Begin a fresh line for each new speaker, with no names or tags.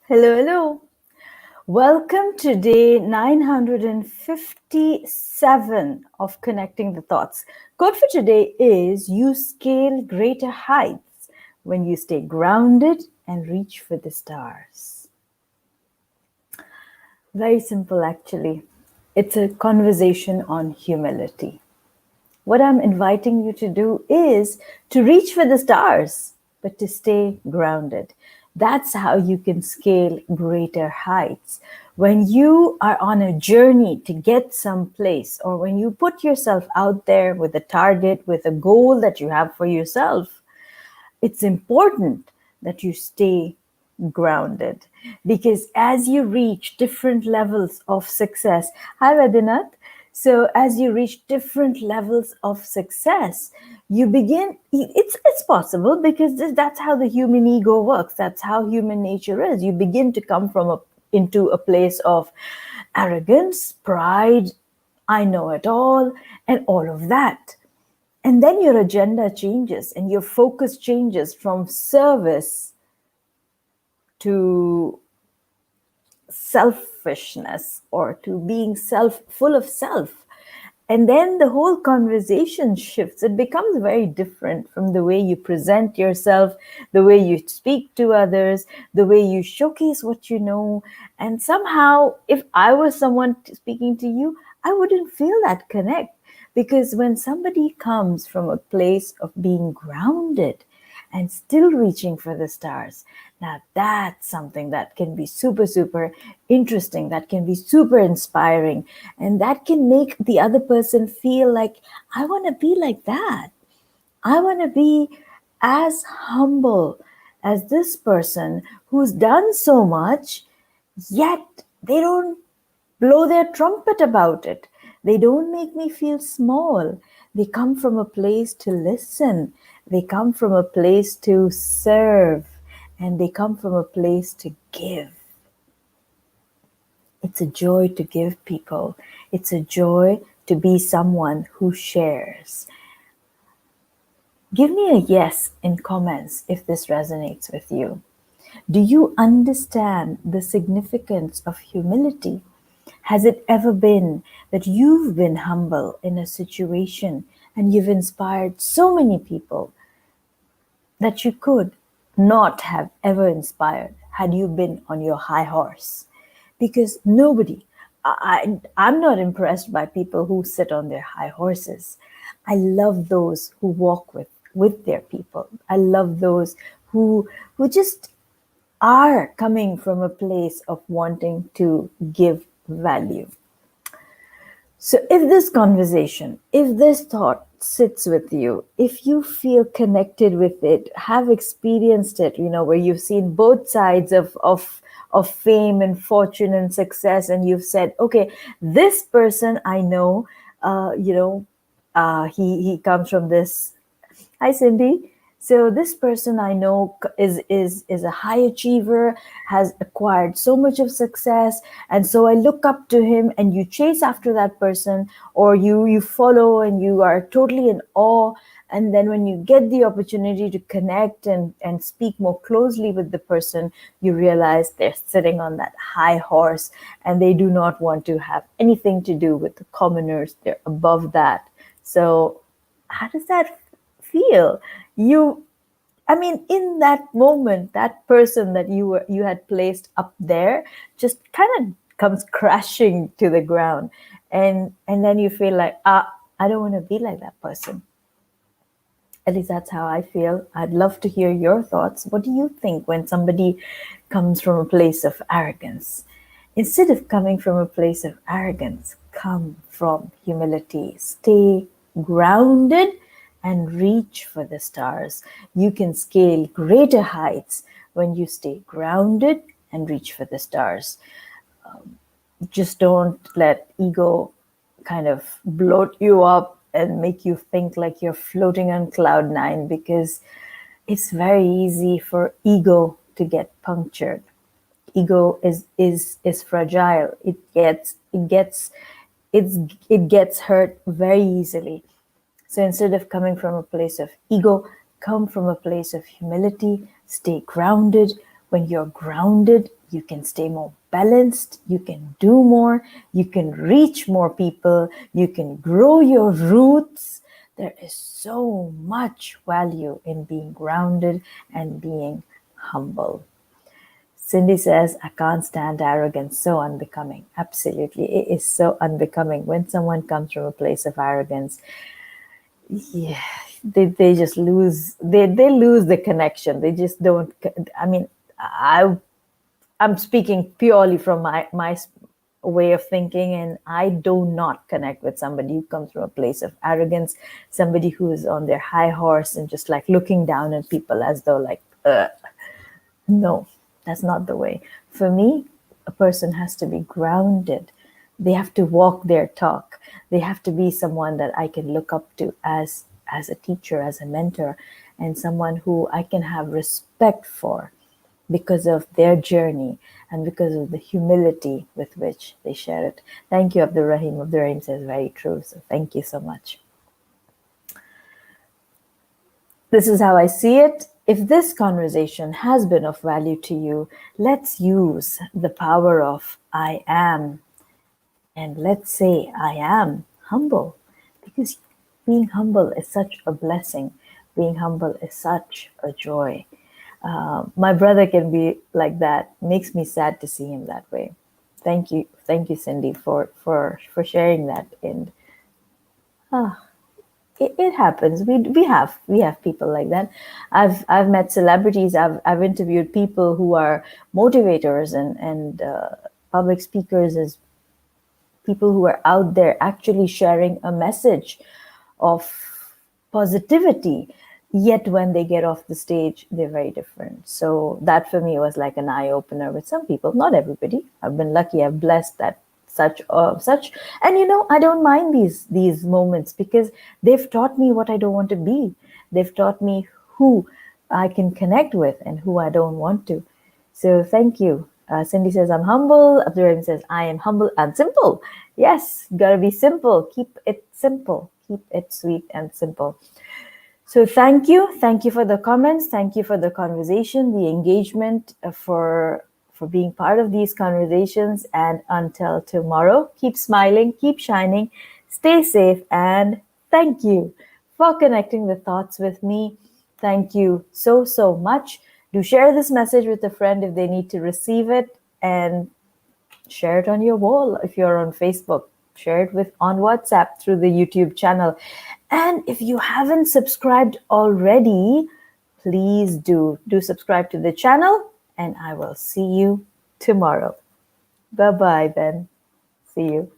Hello, hello. Welcome to day 957 of Connecting the Thoughts. Quote for today is you scale greater heights when you stay grounded and reach for the stars. Very simple, actually. It's a conversation on humility. What I'm inviting you to do is to reach for the stars, but to stay grounded. That's how you can scale greater heights. When you are on a journey to get someplace, or when you put yourself out there with a target, with a goal that you have for yourself, it's important that you stay grounded, because as you reach different levels of success, hi Vedinath, so as you reach different levels of success, you begin, it's possible because that's how the human ego works, that's how human nature is. You begin to come into a place of arrogance, pride, I know it all, and all of that. And then your agenda changes and your focus changes from service to selfishness, or to being full of self. And then the whole conversation shifts. It becomes very different from the way you present yourself, the way you speak to others, the way you showcase what you know. And somehow, if I was someone speaking to you, I wouldn't feel that connect. Because when somebody comes from a place of being grounded and still reaching for the stars, now that's something that can be super, super interesting, that can be super inspiring, and that can make the other person feel like, I want to be like that. I want to be as humble as this person who's done so much, yet they don't blow their trumpet about it. They don't make me feel small. They come from a place to listen. They come from a place to serve. And they come from a place to give. It's a joy to give, people. It's a joy to be someone who shares. Give me a yes in comments if this resonates with you. Do you understand the significance of humility? Has it ever been that you've been humble in a situation and you've inspired so many people that you could not have ever inspired had you been on your high horse? Because I'm not impressed by people who sit on their high horses. I love those who walk with their people. I love those who just are coming from a place of wanting to give value. So if this conversation, if this thought sits with you, if you feel connected with it, have experienced it, where you've seen both sides of fame and fortune and success, and you've said, okay, this person I know, he comes from this. Hi, Cindy. So this person I know is a high achiever, has acquired so much of success, and so I look up to him. And you chase after that person, or you follow, and you are totally in awe. And then when you get the opportunity to connect and speak more closely with the person, you realize they're sitting on that high horse, and they do not want to have anything to do with the commoners. They're above that. So how does that feel? In that moment, that person that you had placed up there just kind of comes crashing to the ground, and then you feel like, I don't want to be like that person. At least that's how I feel. I'd love to hear your thoughts. What do you think when somebody comes from a place of arrogance? Instead of coming from a place of arrogance, come from humility. Stay grounded and reach for the stars. You can scale greater heights when you stay grounded and reach for the stars. Just don't let ego kind of bloat you up and make you think like you're floating on cloud nine, because it's very easy for ego to get punctured. Ego is fragile. It gets hurt very easily. So instead of coming from a place of ego, come from a place of humility. Stay grounded. When you're grounded, you can stay more balanced, you can do more, you can reach more people, you can grow your roots. There is so much value in being grounded and being humble. Cindy says, I can't stand arrogance, so unbecoming. Absolutely, it is so unbecoming. When someone comes from a place of arrogance, yeah, they just lose, they lose the connection. They just don't, I mean, I'm speaking purely from my way of thinking, and I do not connect with somebody who comes from a place of arrogance, somebody who is on their high horse and just like looking down at people as though like, no, that's not the way. For me, a person has to be grounded. They have to walk their talk. They have to be someone that I can look up to as a teacher, as a mentor, and someone who I can have respect for because of their journey and because of the humility with which they share it. Thank you, Abdul Rahim. Abdul Rahim says very true. So thank you so much. This is how I see it. If this conversation has been of value to you, let's use the power of I am. And let's say I am humble, because being humble is such a blessing. Being humble is such a joy. My brother can be like that. Makes me sad to see him that way. Thank you, Cindy, for sharing that. And it happens. We have people like that. I've met celebrities. I've interviewed people who are motivators and public speakers, as people who are out there actually sharing a message of positivity. Yet when they get off the stage, they're very different. So that for me was like an eye opener with some people, not everybody. I've been lucky. I've blessed that such, and I don't mind these moments, because they've taught me what I don't want to be. They've taught me who I can connect with and who I don't want to. So thank you. Cindy says, I'm humble. Abdurrahim says, I am humble and simple. Yes, gotta be simple. Keep it simple. Keep it sweet and simple. So thank you. Thank you for the comments. Thank you for the conversation, the engagement, for being part of these conversations. And until tomorrow, keep smiling, keep shining, stay safe, and thank you for connecting the thoughts with me. Thank you so, so much. Do share this message with a friend if they need to receive it, and share it on your wall if you're on Facebook. Share it on WhatsApp through the YouTube channel. And if you haven't subscribed already, please do subscribe to the channel, and I will see you tomorrow. Bye-bye then. See you.